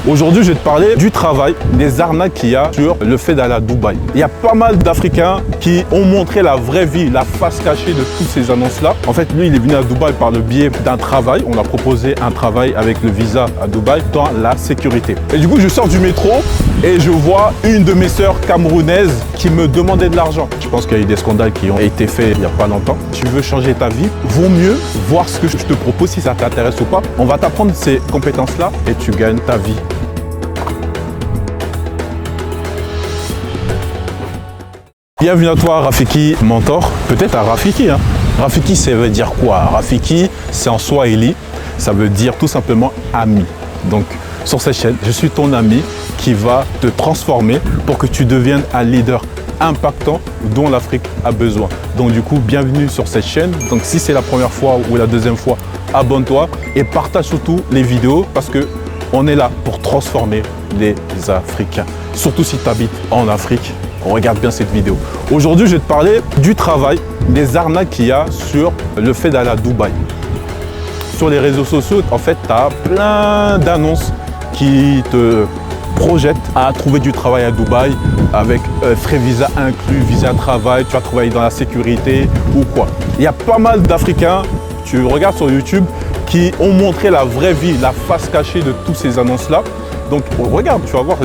Aujourd'hui, je vais te parler du travail, des arnaques qu'il y a sur le fait d'aller à Dubaï. Il y a pas mal d'Africains qui ont montré la vraie vie, la face cachée de toutes ces annonces-là. En fait, lui, il est venu à Dubaï par le biais d'un travail. On a proposé un travail avec le visa à Dubaï dans la sécurité. Et du coup, je sors du métro et je vois une de mes sœurs camerounaises qui me demandait de l'argent. Je pense qu'il y a eu des scandales qui ont été faits il n'y a pas longtemps. Tu veux changer ta vie, vaut mieux voir ce que je te propose si ça t'intéresse ou pas. On va t'apprendre ces compétences-là et tu gagnes ta vie. Bienvenue à toi Rafiki Mentor, peut-être à Rafiki. Rafiki, ça veut dire quoi? Rafiki, c'est en swahili, ça veut dire tout simplement ami. Donc sur cette chaîne, je suis ton ami qui va te transformer pour que tu deviennes un leader impactant dont l'Afrique a besoin. Donc du coup, bienvenue sur cette chaîne. Donc si c'est la première fois ou la deuxième fois, abonne-toi et partage surtout les vidéos parce que on est là pour transformer les Africains. Surtout si tu habites en Afrique. Regarde bien cette vidéo. Aujourd'hui, je vais te parler du travail, des arnaques qu'il y a sur le fait d'aller à Dubaï. Sur les réseaux sociaux, en fait, tu as plein d'annonces qui te projettent à trouver du travail à Dubaï avec frais visa inclus, visa travail, tu vas travailler dans la sécurité ou quoi. Il y a pas mal d'Africains, tu regardes sur YouTube, qui ont montré la vraie vie, la face cachée de toutes ces annonces-là. Donc regarde, tu vas voir,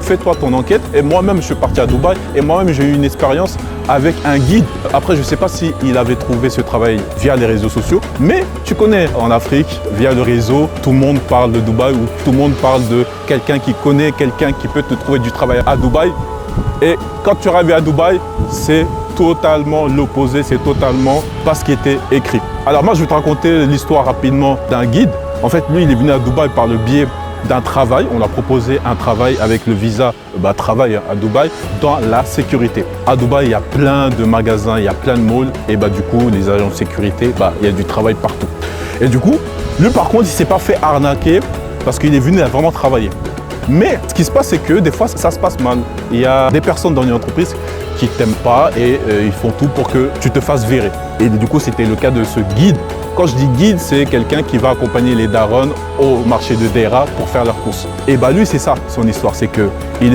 fais-toi ton enquête. Et moi-même, je suis parti à Dubaï et moi-même, j'ai eu une expérience avec un guide. Après, je ne sais pas s'il avait trouvé ce travail via les réseaux sociaux, mais tu connais en Afrique, via le réseau, tout le monde parle de Dubaï ou tout le monde parle de quelqu'un qui connaît, quelqu'un qui peut te trouver du travail à Dubaï. Et quand tu arrives à Dubaï, c'est totalement l'opposé, c'est totalement pas ce qui était écrit. Alors moi, je vais te raconter l'histoire rapidement d'un guide. En fait, lui, il est venu à Dubaï par le biais d'un travail. On a proposé un travail avec le visa travail à Dubaï dans la sécurité. À Dubaï, il y a plein de magasins, il y a plein de malls et du coup, les agents de sécurité, il y a du travail partout. Et du coup, lui par contre, il ne s'est pas fait arnaquer parce qu'il est venu à vraiment travailler. Mais ce qui se passe, c'est que des fois, ça se passe mal. Il y a des personnes dans une entreprise qui ne t'aiment pas et ils font tout pour que tu te fasses virer. Et du coup, c'était le cas de ce guide. Quand je dis guide, c'est quelqu'un qui va accompagner les darons au marché de Deira pour faire leurs courses. Et lui, c'est ça son histoire, c'est qu'il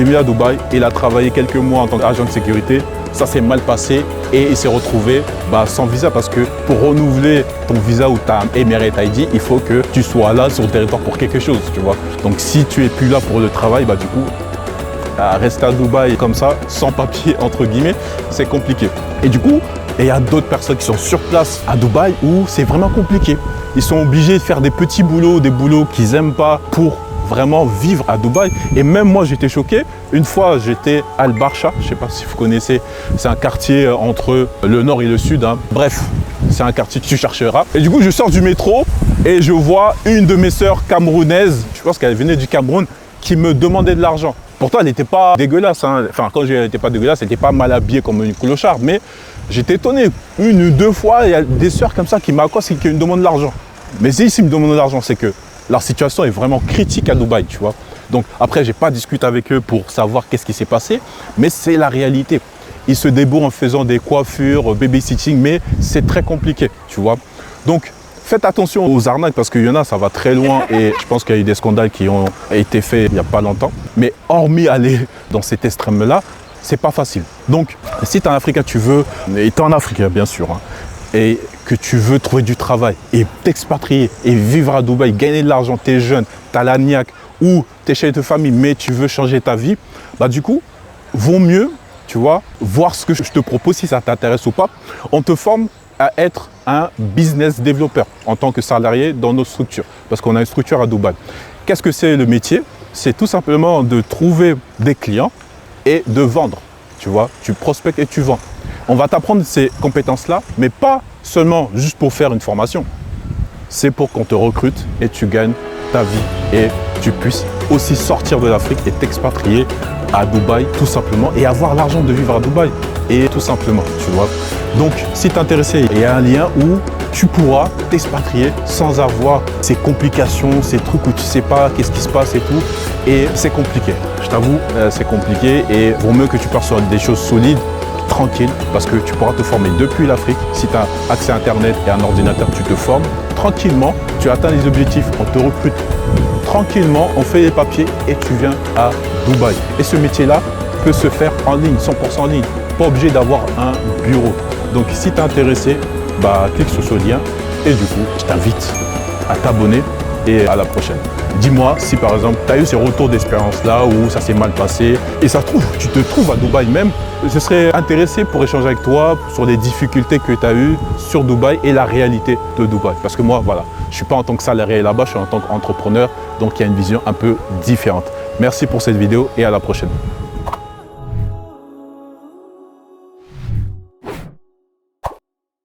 est venu à Dubaï, il a travaillé quelques mois en tant qu'agent de sécurité, ça s'est mal passé et il s'est retrouvé sans visa parce que pour renouveler ton visa ou ta Emirate ID, il faut que tu sois là sur le territoire pour quelque chose, tu vois. Donc si tu es plus là pour le travail, du coup, rester à Dubaï comme ça, sans papier entre guillemets, c'est compliqué. Et du coup, il y a d'autres personnes qui sont sur place à Dubaï où c'est vraiment compliqué. Ils sont obligés de faire des petits boulots, des boulots qu'ils n'aiment pas pour vraiment vivre à Dubaï. Et même moi, j'étais choqué. Une fois, j'étais à Al Barsha, je ne sais pas si vous connaissez, c'est un quartier entre le nord et le sud. Bref, c'est un quartier que tu chercheras. Et du coup, je sors du métro et je vois une de mes sœurs camerounaises, je pense qu'elle venait du Cameroun, qui me demandait de l'argent. Pourtant, elle n'était pas dégueulasse. Enfin, quand elle n'était pas dégueulasse, elle n'était pas mal habillée comme une clochard. Mais j'étais étonné. Une ou deux fois, il y a des sœurs comme ça qui m'accostent et qui me demandent de l'argent. Mais s'ils me demandent de l'argent, c'est que leur situation est vraiment critique à Dubaï, tu vois. Donc après, je n'ai pas discuté avec eux pour savoir qu'est-ce qui s'est passé. Mais c'est la réalité. Ils se débrouillent en faisant des coiffures, babysitting, mais c'est très compliqué, tu vois. Donc, faites attention aux arnaques parce qu'il y en a, ça va très loin et je pense qu'il y a eu des scandales qui ont été faits il n'y a pas longtemps. Mais hormis aller dans cet extrême-là, c'est pas facile. Donc, si tu es en Afrique, tu veux, et tu es en Afrique bien sûr, et que tu veux trouver du travail et t'expatrier et vivre à Dubaï, gagner de l'argent, tu es jeune, tu as la niaque ou tu es chez ta famille, mais tu veux changer ta vie, du coup, vaut mieux, tu vois, voir ce que je te propose si ça t'intéresse ou pas. On te forme à être un business développeur en tant que salarié dans nos structures. Parce qu'on a une structure à Dubaï. Qu'est-ce que c'est le métier? C'est tout simplement de trouver des clients et de vendre. Tu vois, tu prospectes et tu vends. On va t'apprendre ces compétences-là, mais pas seulement juste pour faire une formation. C'est pour qu'on te recrute et tu gagnes ta vie et tu puisses aussi sortir de l'Afrique et t'expatrier à Dubaï tout simplement et avoir l'argent de vivre à Dubaï et tout simplement, tu vois. Donc, si tu es intéressé, il y a un lien où tu pourras t'expatrier sans avoir ces complications, ces trucs où tu ne sais pas qu'est-ce qui se passe et tout. Et c'est compliqué. Je t'avoue, c'est compliqué et vaut mieux que tu pars sur des choses solides tranquille parce que tu pourras te former depuis l'Afrique. Si tu as accès à Internet et un ordinateur, tu te formes tranquillement, tu atteins les objectifs, on te recrute tranquillement, on fait les papiers et tu viens à Dubaï. Et ce métier-là peut se faire en ligne, 100% en ligne, pas obligé d'avoir un bureau. Donc si tu es intéressé, clique sur ce lien et du coup, je t'invite à t'abonner et à la prochaine. Dis-moi si par exemple tu as eu ces retours d'expérience là où ça s'est mal passé et ça se trouve, tu te trouves à Dubaï même. Je serais intéressé pour échanger avec toi sur les difficultés que tu as eues sur Dubaï et la réalité de Dubaï. Parce que moi, voilà, je ne suis pas en tant que salarié là-bas, je suis en tant qu'entrepreneur, donc il y a une vision un peu différente. Merci pour cette vidéo et à la prochaine.